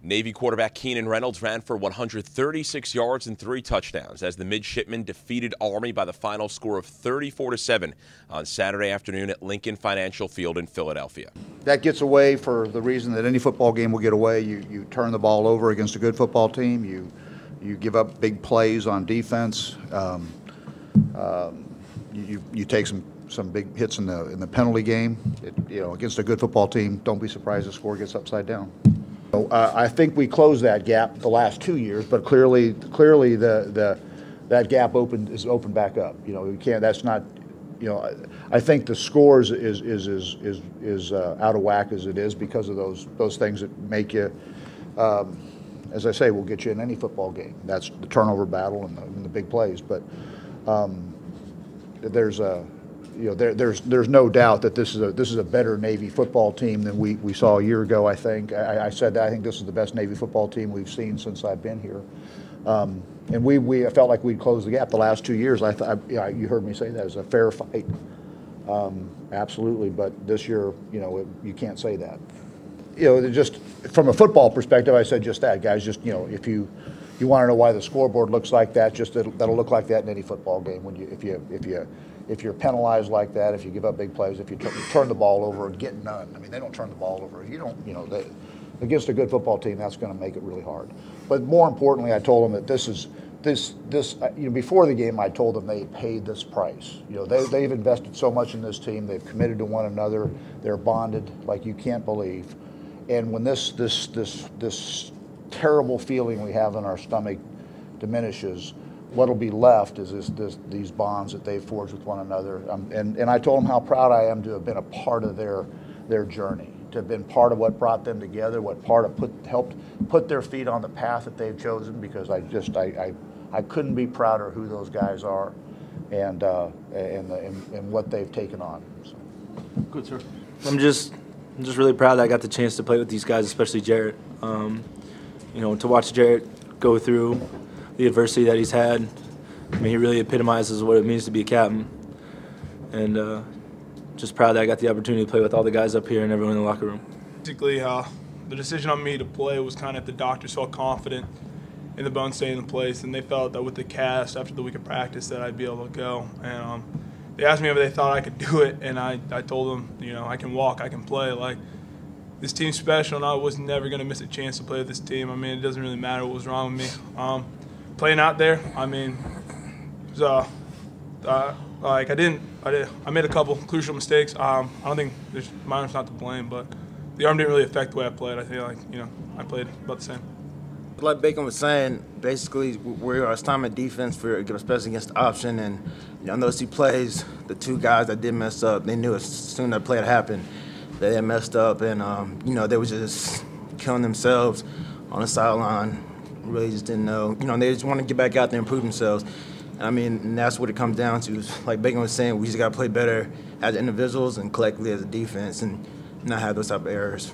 Navy quarterback Keenan Reynolds ran for 136 yards and 3 touchdowns as the midshipmen defeated Army by the final score of 34-7 on Saturday afternoon at Lincoln Financial Field in Philadelphia. That gets away for the reason that any football game will get away. You turn the ball over against a good football team. You give up big plays on defense. You take some big hits in the penalty game. Against a good football team, don't be surprised the score gets upside down. I think we closed that gap the last 2 years, but clearly that gap is opened back up. We can't. That's not. I think the scores is out of whack as it is because of those things that make you. As I say, will get you in any football game. That's the turnover battle and the big plays. But there's no doubt that this is a better Navy football team than we saw a year ago. I think I said that I think this is the best Navy football team we've seen since I've been here, and we felt like we'd closed the gap the last 2 years. You heard me say that it was a fair fight, absolutely. But this year, you can't say that. Just from a football perspective, I said just that, guys. Just if you want to know why the scoreboard looks like that, just that'll look like that in any football game. If you're penalized like that, if you give up big plays, if you turn the ball over and get none. I mean, they don't turn the ball over. If you don't, against a good football team, that's going to make it really hard. But more importantly, I told them that this. Before the game, I told them they paid this price. They've invested so much in this team. They've committed to one another. They're bonded like you can't believe. And when this terrible feeling we have in our stomach diminishes, what'll be left is these bonds that they've forged with one another. And I told them how proud I am to have been a part of their journey, to have been part of what brought them together, helped put their feet on the path that they've chosen. Because I couldn't be prouder of who those guys are, and what they've taken on. So. Good, sir. I'm just really proud that I got the chance to play with these guys, especially Jarrett. To watch Jarrett go through the adversity that he's had, he really epitomizes what it means to be a captain. And just proud that I got the opportunity to play with all the guys up here and everyone in the locker room. Basically, the decision on me to play was kind of the doctors felt confident in the bone staying in place, and they felt that with the cast after the week of practice that I'd be able to go. And they asked me if they thought I could do it, and I told them, I can walk, I can play. Like, this team's special, and I was never going to miss a chance to play with this team. It doesn't really matter what was wrong with me. Playing out there, I made a couple crucial mistakes. I don't think mine's not to blame, but the arm didn't really affect the way I played. I think I played about the same. Like Bacon was saying, basically we're a assignment defense especially against the option, and on those 2 plays, the 2 guys that did mess up, they knew as soon as that play had happened that they had messed up, and they were just killing themselves on the sideline. Really just didn't know. They just want to get back out there and prove themselves. And that's what it comes down to. Like Bacon was saying, we just got to play better as individuals and collectively as a defense and not have those type of errors.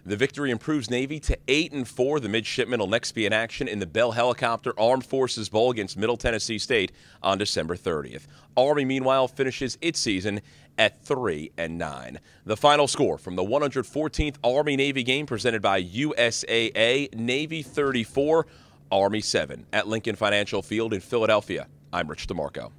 The victory improves Navy to 8-4. The midshipmen will next be in action in the Bell Helicopter Armed Forces Bowl against Middle Tennessee State on December 30th. Army, meanwhile, finishes its season at 3-9. The final score from the 114th Army-Navy game presented by USAA: Navy 34, Army 7 at Lincoln Financial Field in Philadelphia. I'm Rich DeMarco.